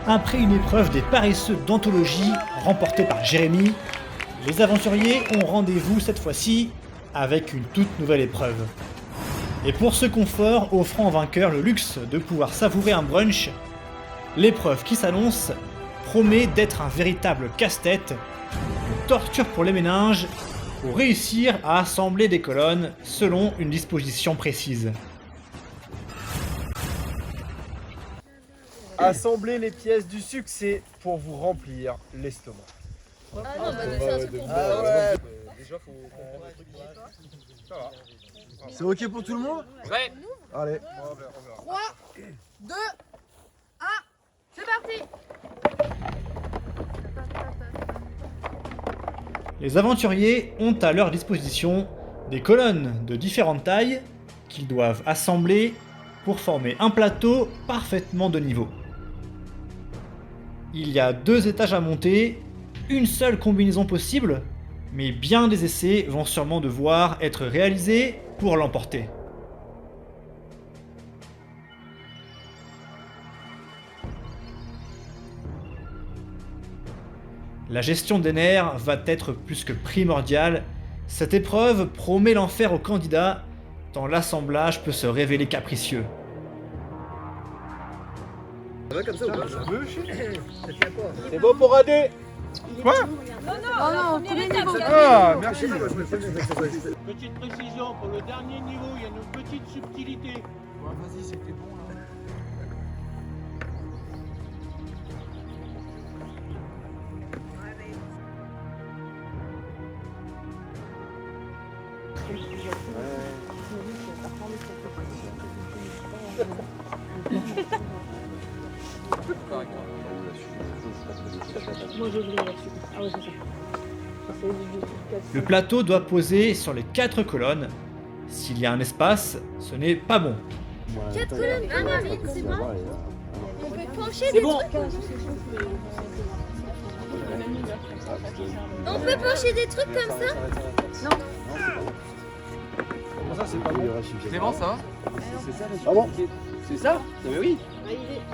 Après une épreuve des paresseux d'anthologie remportée par Jérémy, les aventuriers ont rendez-vous cette fois-ci avec une toute nouvelle épreuve. Et pour ce confort offrant au vainqueur le luxe de pouvoir savourer un brunch, l'épreuve qui s'annonce promet d'être un véritable casse-tête, une torture pour les méninges, pour réussir à assembler des colonnes selon une disposition précise. Assemblez les pièces du succès pour vous remplir l'estomac. Ah non, bah c'est un truc pour Ah moi. ouais. Déjà faut comprendre le truc. Ça va. C'est ok pour tout le monde? Ouais. Allez. 3, 2, 1, c'est parti. Les aventuriers ont à leur disposition des colonnes de différentes tailles qu'ils doivent assembler pour former un plateau parfaitement de niveau. Il y a 2 étages à monter, une seule combinaison possible, mais bien des essais vont sûrement devoir être réalisés pour l'emporter. La gestion des nerfs va être plus que primordiale. Cette épreuve promet l'enfer aux candidats, tant l'assemblage peut se révéler capricieux. Ça va comme ça ou pas? C'est bon pour AD. Quoi? Oh non, premier niveau. Ah, merci. Petite précision, pour le dernier niveau, il y a une petite subtilité. Vas-y, c'était bon là. Le plateau doit poser sur les 4 colonnes. S'il y a un espace, ce n'est pas bon. 4 colonnes, ah Marine, c'est bon. On peut pencher C'est des bon. trucs. On peut pencher des trucs comme ça? Comment ça, c'est pas bon? Clément, ça va? Ah bon? C'est ça? Mais oui.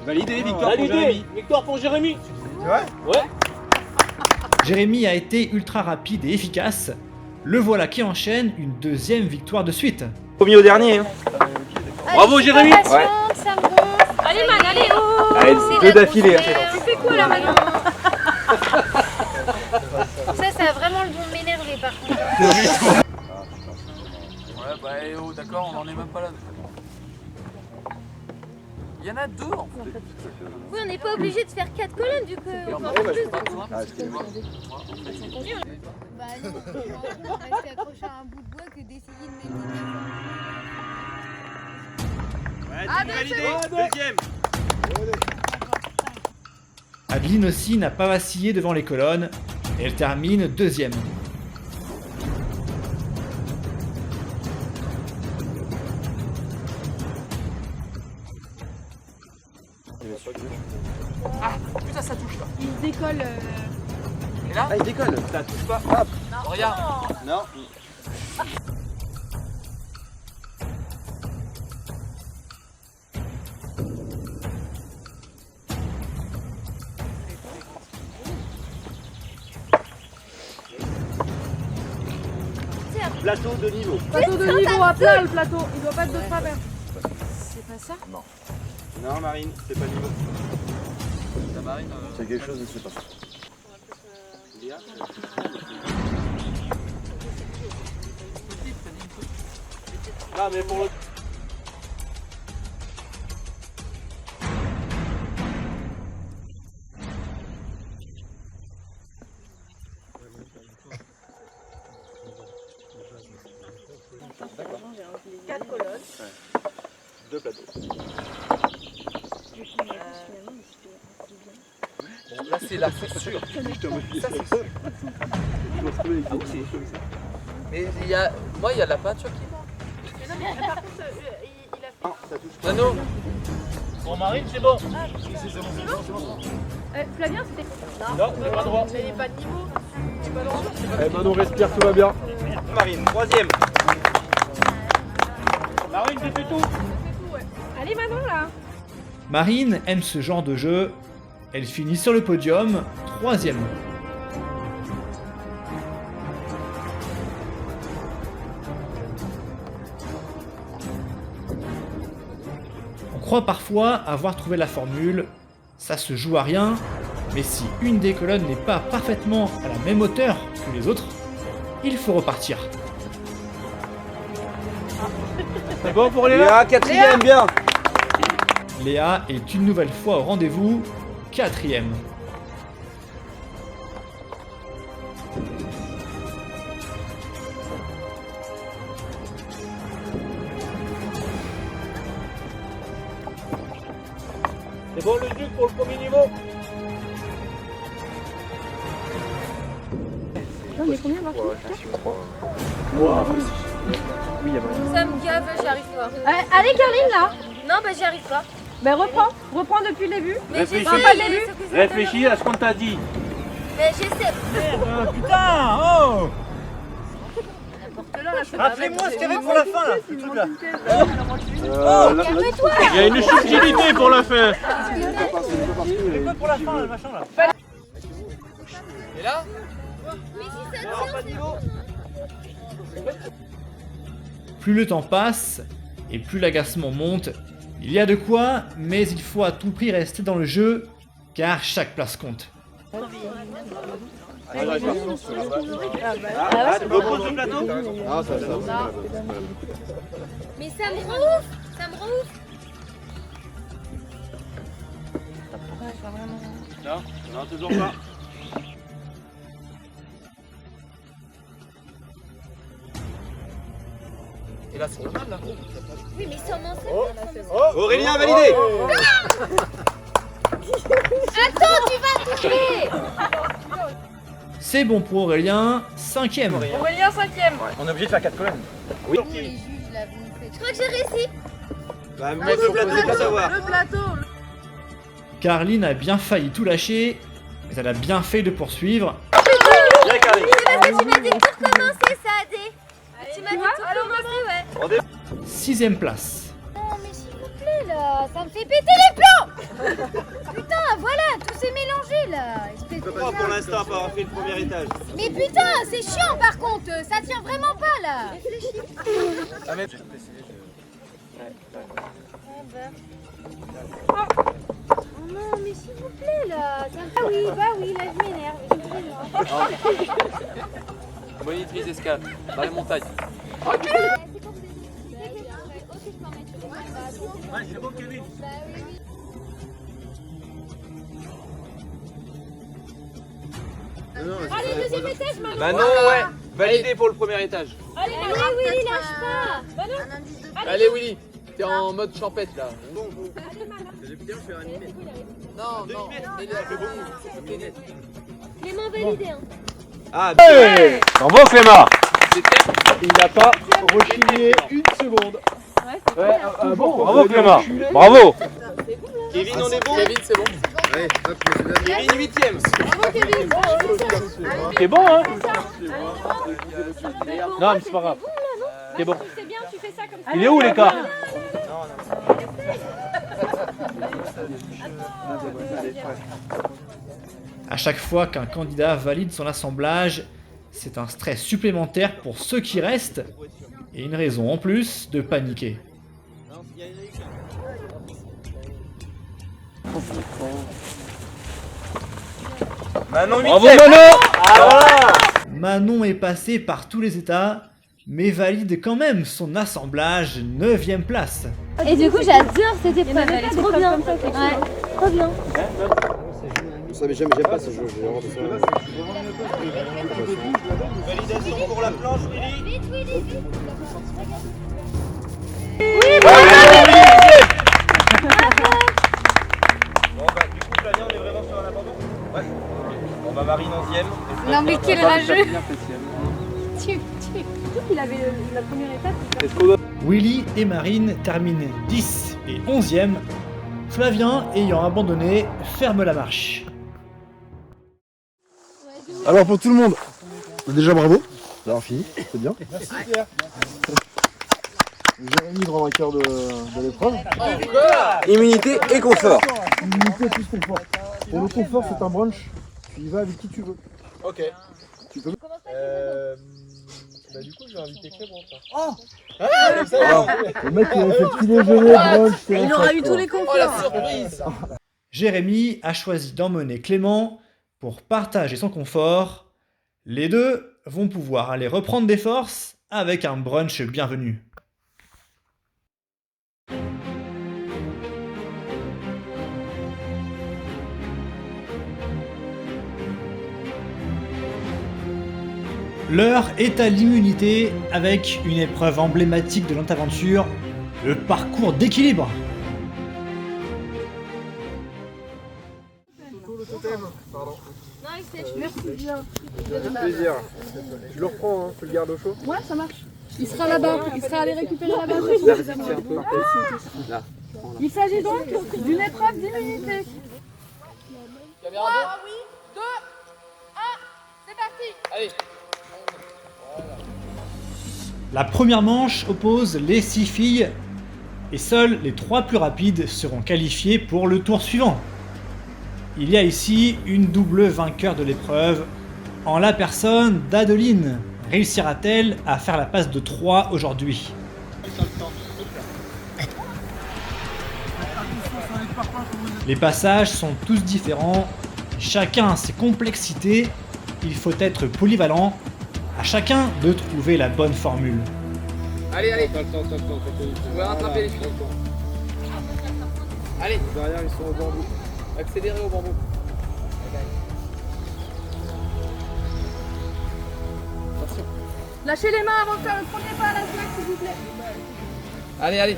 Validé, victoire pour Validé. Jérémy. Victoire pour Jérémy. C'est vrai? Ouais. Jérémy a été ultra rapide et efficace. Le voilà qui enchaîne une 2e victoire de suite. Premier au dernier. Hein. Bravo Jérémy. Ça me gonfle. Allez Man, allez oh. Allez, C'est deux la d'affilée. grosse Tu fais quoi là maintenant? Ça a vraiment le don de m'énerver par contre. Ouais, bah oh, d'accord, on en est même pas là. Il y en a 2 en fait. Oui, on n'est pas obligé de faire 4 colonnes du coup. On en fait plus du coup. Ah, excusez-moi. Bah allez, on va rester accroché à un bout de bois que d'essayer de mettre des Deuxième. Adeline aussi n'a pas vacillé devant les colonnes. Et elle termine 2e. Ah, putain, ça touche là. Il décolle. Et là? Ah, il décolle. Ça touche pas. Hop. Regarde. Non. Plateau de niveau. Plateau de niveau à plat, le plateau. Il doit pas être de travers. C'est pas ça? Non, Marine, c'est pas niveau. La marine. C'est quelque chose, je sais pas. Non mais pour le... Deux plateaux. Bon, là c'est la c'est sûr. Ça c'est sûr. Mais il y a. Moi il y a la peinture qui est. Non, mais par contre, il a fait. Nano. Bon Marine, c'est bon. Flavien, c'était. Non, on n'a pas le droit. Mais il n'est pas de niveau. Il est pas loin. Eh ben, on respire, tout va bien. Marine, 3e. Marine, j'ai fait tout. Allez, Manon là. Marine aime ce genre de jeu. Elle finit sur le podium, 3e. On croit parfois avoir trouvé la formule, ça se joue à rien, mais si une des colonnes n'est pas parfaitement à la même hauteur que les autres, il faut repartir. C'est bon pour Léa? 4e, bien. Léa est une nouvelle fois au rendez-vous, 4e. C'est bon le duc pour le premier niveau? On est combien, Marc? Ça me gave, j'y arrive pas. Allez, Caroline, là. Non, bah j'y arrive pas. Ben reprends depuis le début. Mais Réfléchis. j'essaie, Pas le début. sauf que c'est Réfléchis à ce qu'on t'a dit. Mais j'essaie. Putain, oh! Là, je fais Rappelez-moi ce qu'il y avait pour la fin, là. Ce truc-là. Calme-toi. Il y a une subtilité pour la fin. C'est quoi pour la fin, le machin, là? Et là? Mais si ça tient, Plus le temps passe, et plus l'agacement monte, il y a de quoi, mais il faut à tout prix rester dans le jeu, car chaque place compte. Repose le plateau? mais ça me rend ouf. Ça me rend ouf. Non, non, toujours pas. Et là, c'est normal, là. Oui, mais sans mentir. Aurélien, validé! Attends, tu vas toucher. C'est bon pour Aurélien, 5e. Aurélien, 5e. On est obligé de faire 4 colonnes. Les juges, là, vous me faites. Je crois que j'ai réussi. Bah, mettre le plateau pour savoir. Le plateau. Caroline a bien failli tout lâcher, mais elle a bien fait de poursuivre. Bien, Carly. C'est parce que tu m'as dit pour commencer, ça a dit. Tu m'as dit pour commencer, ouais. 6e place. Non, mais s'il vous plaît, là, ça me fait péter les plombs. Putain, voilà, tout s'est mélangé, là. Espèce de Pour dingue. l'instant, pas avoir fait le premier étage. Mais putain, c'est chiant, par contre. Ça tient vraiment pas, là. Réfléchis. Ah, mais... Oh non, mais s'il vous plaît, là. Ça me... bah oui, là, je m'énerve. Excusez-moi. Monitrice escale, dans les montagnes. Ouais, c'est bon, Kevin. Allez, deuxième étage, maman. Bah non, ouais. Validé pour le premier étage. Allez, Willy, lâche pas. Allez, Willy. T'es en mode champêtre, là. Non, non. Clément validé, hein. Ah, Bravo Clément. il n'a pas rechigné une seconde. Bravo Clément. Bravo. Kevin, on est bon? Kevin, c'est bon. Kevin, 8e. T'es bon hein? Non mais c'est pas grave. T'es bon. C'est bien, tu fais ça comme ça. Il est où l'écart? À chaque fois qu'un candidat valide son assemblage, c'est un stress supplémentaire pour ceux qui restent, et une raison en plus de paniquer. Manon, 8e. Bravo Manon. Manon est passé par tous les états, mais valide quand même son assemblage 9e place. Et du coup, j'adore cette épreuve. Elle est trop bien. Ouais, trop bien. Ça, mais j'aime pas ce jeu, j'ai vraiment de ça. Validation pour la planche, Willy. Vite, Willy, vite. Bon, bah, du coup, Flavien, on est vraiment sur un abandon? Ouais. Bon, bah, Marine, 11e. Non, mais quel rageux. Il avait la première étape. Willy et Marine terminent 10 et 11e. Flavien, ayant abandonné, ferme la marche. Alors pour tout le monde, déjà bravo d'avoir fini, c'est bien. Merci, Pierre. Jérémy, grand vainqueur de l'épreuve. Encore. Immunité et confort. Immunité plus confort. Pour le confort, c'est un brunch. Tu y vas avec qui tu veux. Ok. Tu peux. Bah du coup, je vais inviter Clément. Oh Le mec qui a fait petit déjeuner, brunch. Il aura eu tous les Oh la conforts. surprise! Jérémy a choisi d'emmener Clément pour partager son confort. Les deux vont pouvoir aller reprendre des forces avec un brunch bienvenu. L'heure est à l'immunité avec une épreuve emblématique de notre aventure, le parcours d'équilibre. Merci bien. Avec plaisir. Je le reprends, hein. Je le garde au chaud. Ouais, ça marche. Il sera là-bas. Il sera allé récupérer là-bas. Là. Il s'agit donc d'une épreuve d'immunité. Caméra 2, 1, c'est parti. 2. Allez. La première manche oppose les 6 filles et seules les 3 plus rapides seront qualifiées pour le tour suivant. Il y a ici une double vainqueur de l'épreuve en la personne d'Adeline. Réussira-t-elle à faire la passe de 3 aujourd'hui? Les passages sont tous différents, chacun a ses complexités, il faut être polyvalent, à chacun de trouver la bonne formule. Allez, allez. Vous pouvez rattraper les filles. Allez. Derrière, ils sont au bambou. Accélérez au bambou. Attention. Lâchez les mains avant de faire le premier pas à la slack, s'il vous plaît. Allez, allez.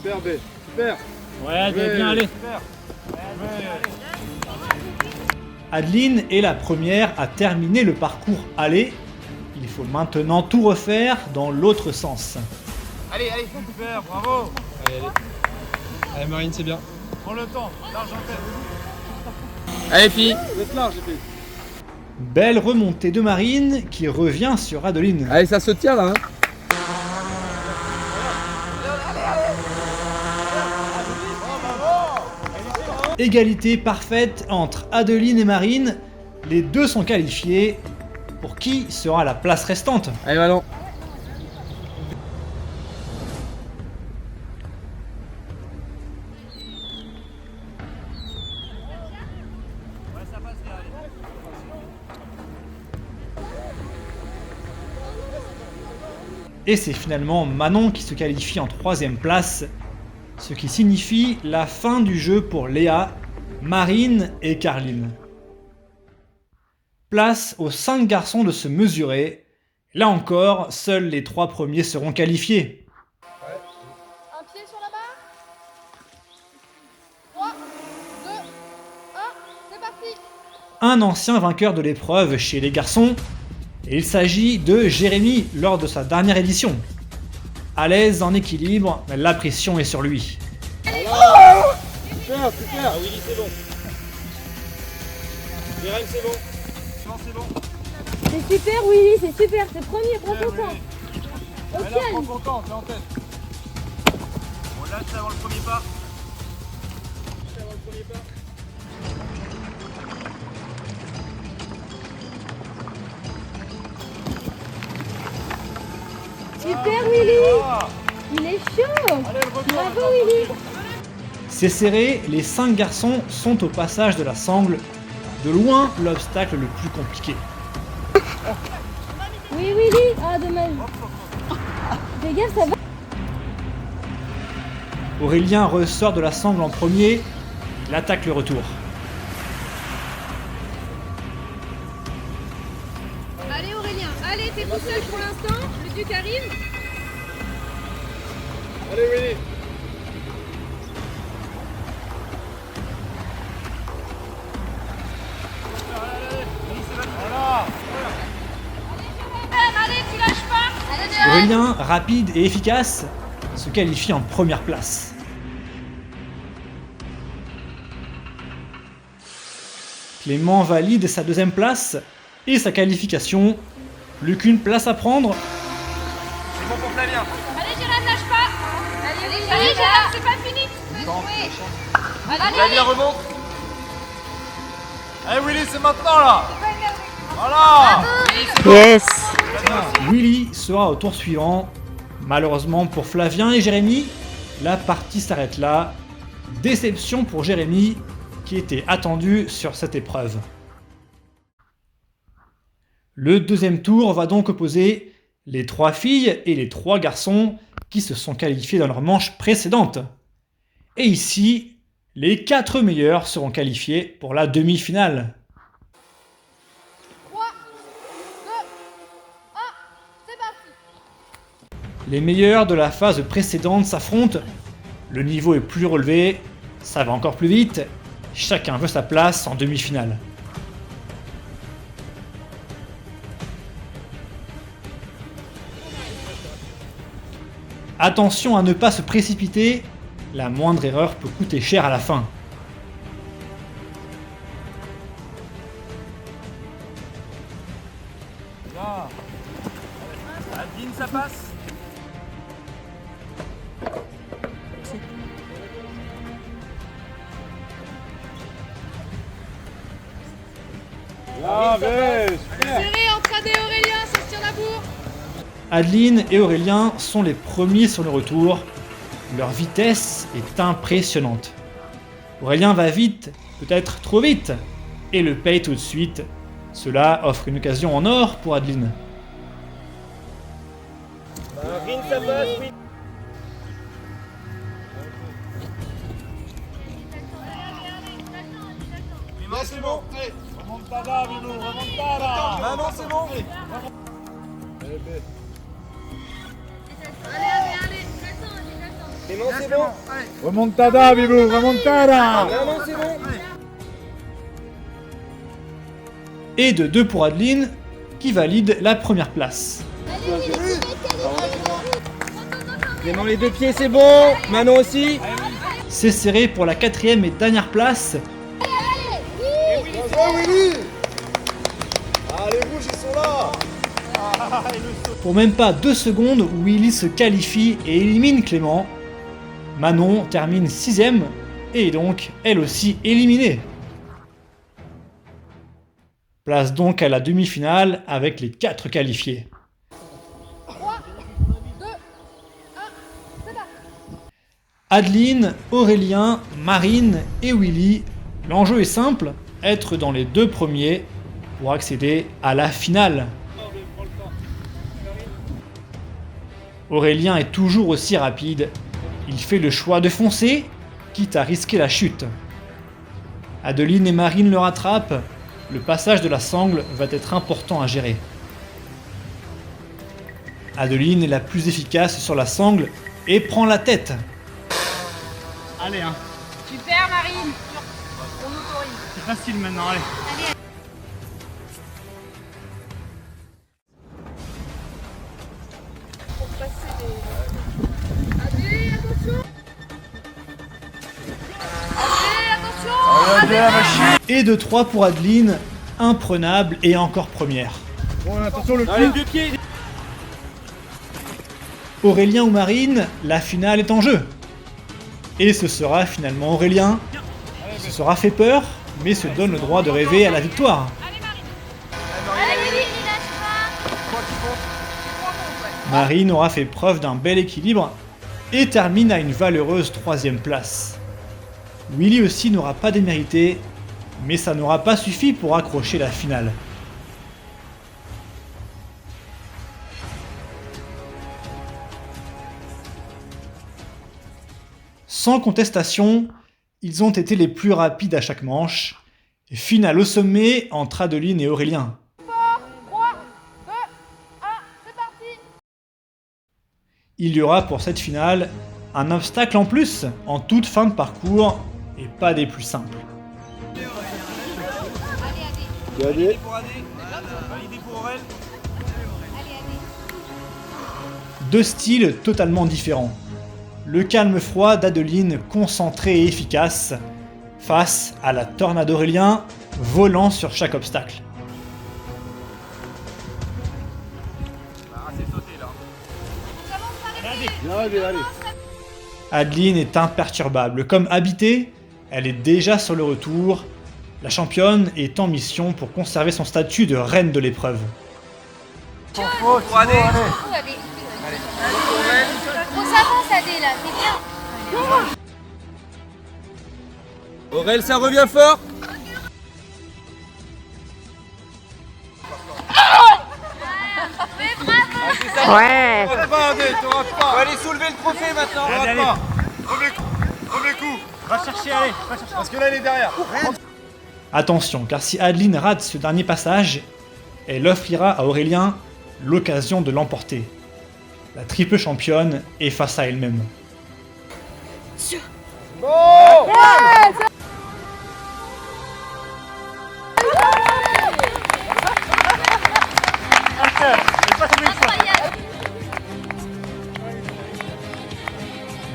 Super B. Super. Ouais, bien aller. Adeline est la première à terminer le parcours aller. Il faut maintenant tout refaire dans l'autre sens. Allez, allez. Super, bravo. Allez, allez. Allez, Marine, c'est bien. Prends le temps. Large en tête. Allez, filles. Vous êtes large, j'ai fait. Belle remontée de Marine qui revient sur Adeline. Allez, ça se tient là. Hein. Égalité parfaite entre Adeline et Marine. Les deux sont qualifiés. Pour qui sera la place restante? Allez, ballon. Et c'est finalement Manon qui se qualifie en 3ème place, ce qui signifie la fin du jeu pour Léa, Marine et Carline. Place aux 5 garçons de se mesurer. Là encore, seuls les 3 premiers seront qualifiés. Un pied sur la barre. 3, 2, 1, c'est parti. Un ancien vainqueur de l'épreuve chez les garçons. Et il s'agit de Jérémy lors de sa dernière édition. À l'aise en équilibre, la pression est sur lui. Super, super. Ah, Willy, c'est bon. Irène, c'est bon. Non, c'est bon. C'est super, Willy, c'est super. C'est premier, prends ton temps. Mais là, prends ton temps, t'es en tête. On lâche avant le premier pas. Avant le premier pas. Super, Willy. Il est chaud. Allez, le retour. Bravo, Willy. C'est serré, les 5 garçons sont au passage de la sangle, de loin l'obstacle le plus compliqué. Oui, Willy. Ah, dommage. Fais gaffe, ça va. Aurélien ressort de la sangle en premier, il attaque le retour. Allez Aurélien, allez, t'es tout seul pour l'instant. Le duc arrive. Allez, Willy. Voilà. Allez, tu lâches pas. Allez, Jérémy. Aurélien, rapide et efficace, se qualifie en première place. Clément valide sa 2ème place et sa qualification. Plus qu'une place à prendre. C'est bon pour Flavien. Allez Jérémy, lâche pas. Allez Jérémy, c'est pas fini. Tu peux jouer. Xavier remonte. Allez Willy, c'est maintenant là. Voilà. Yes. Willy sera au tour suivant. Malheureusement pour Flavien et Jérémy, la partie s'arrête là. Déception pour Jérémy, qui était attendu sur cette épreuve. Le deuxième tour va donc opposer les 3 filles et les 3 garçons qui se sont qualifiés dans leur manche précédente. Et ici, les 4 meilleurs seront qualifiés pour la demi-finale. 3, 2, 1, c'est parti. Les meilleurs de la phase précédente s'affrontent. Le niveau est plus relevé, ça va encore plus vite. Chacun veut sa place en demi-finale. Attention à ne pas se précipiter, la moindre erreur peut coûter cher à la fin. Adeline, ça passe. Serré entre Adé et Aurélien, ça se tire la bourre. Adeline et Aurélien sont les premiers sur le retour. Leur vitesse est impressionnante. Aurélien va vite, peut-être trop vite, et le paye tout de suite. Cela offre une occasion en or pour Adeline. Marine, ça passe, oui. Manon, c'est bon. Remontada, Milou, remontada. Manon, c'est bon. Manon, c'est bon. Remontada, Bibou, remontada. Manon, c'est bon. Et de 2 pour Adeline, qui valide la première place. Clément, les 2 pieds, c'est bon. Manon aussi. C'est serré pour la 4e et dernière place. Bravo, Willy. Ah, les rouges, ils sont là. Pour même pas 2 secondes, Willy se qualifie et élimine Clément. Manon termine 6ème et est donc elle aussi éliminée. Place donc à la demi-finale avec les 4 qualifiés. 3, 2, 1, c'est parti. Adeline, Aurélien, Marine et Willy. L'enjeu est simple, être dans les 2 premiers pour accéder à la finale. Aurélien est toujours aussi rapide. Il fait le choix de foncer, quitte à risquer la chute. Adeline et Marine le rattrapent. Le passage de la sangle va être important à gérer. Adeline est la plus efficace sur la sangle et prend la tête. Allez, hein. Super Marine. On autorise. C'est facile maintenant, allez. Pour passer les... Adé, attention. Adé, attention. Et de 3 pour Adeline, imprenable et encore première. Bon, attention, le Allez, cul. 2 pieds. Aurélien ou Marine, la finale est en jeu. Et ce sera finalement Aurélien. Il se sera fait peur, mais se donne le droit de rêver à la victoire. Allez, Willy, il lâche pas. Marine aura fait preuve d'un bel équilibre et termine à une valeureuse 3e place. Willy aussi n'aura pas démérité, mais ça n'aura pas suffi pour accrocher la finale. Sans contestation, ils ont été les plus rapides à chaque manche. Et finale au sommet entre Adeline et Aurélien. 3, 2, 1, c'est parti. Il y aura pour cette finale un obstacle en plus en toute fin de parcours et pas des plus simples. Allez. Validé pour Adé. Validé pour Aurel. 2 styles totalement différents. Le calme-froid d'Adeline concentré et efficace, face à la tornade d'Aurélien volant sur chaque obstacle. Ah, c'est sauté là. Allez, allez. Adeline est imperturbable, comme habitée, Elle est déjà sur le retour. La championne est en mission pour conserver son statut de reine de l'épreuve. Allez. On s'avance, Adé, là, c'est bien. Aurel, ça revient fort. Ouais. Faut aller soulever le trophée maintenant, rate pas. Premier coup. Va chercher, allez. Parce que là, il est derrière. Attention, car si Adeline rate ce dernier passage, elle offrira à Aurélien l'occasion de l'emporter. La triple championne est face à elle-même.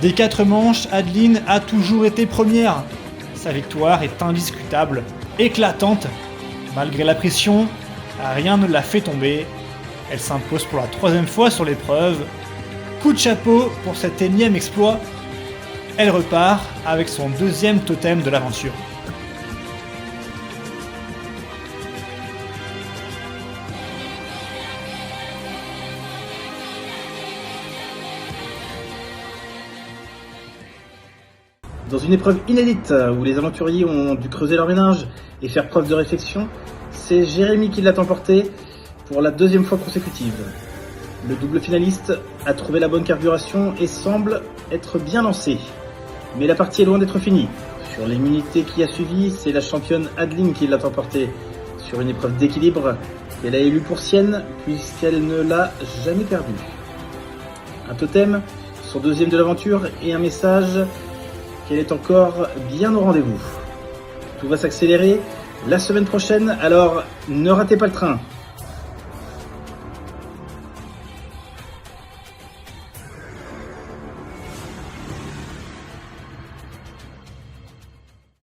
Des 4 manches, Adeline a toujours été première. Sa victoire est indiscutable, éclatante. Malgré la pression, rien ne l'a fait tomber. Elle s'impose pour la 3e fois sur l'épreuve. Coup de chapeau pour cet énième exploit. Elle repart avec son 2e totem de l'aventure. Dans une épreuve inédite où les aventuriers ont dû creuser leur ménage et faire preuve de réflexion, c'est Jérémy qui l'a emporté pour la 2e fois consécutive. Le double finaliste a trouvé la bonne carburation et semble être bien lancé. Mais la partie est loin d'être finie. Sur l'immunité qui a suivi, c'est la championne Adeline qui l'a emporté sur une épreuve d'équilibre qu'elle a élue pour sienne puisqu'elle ne l'a jamais perdue. Un totem, son 2e de l'aventure et un message qu'elle est encore bien au rendez-vous. Tout va s'accélérer la semaine prochaine, alors ne ratez pas le train.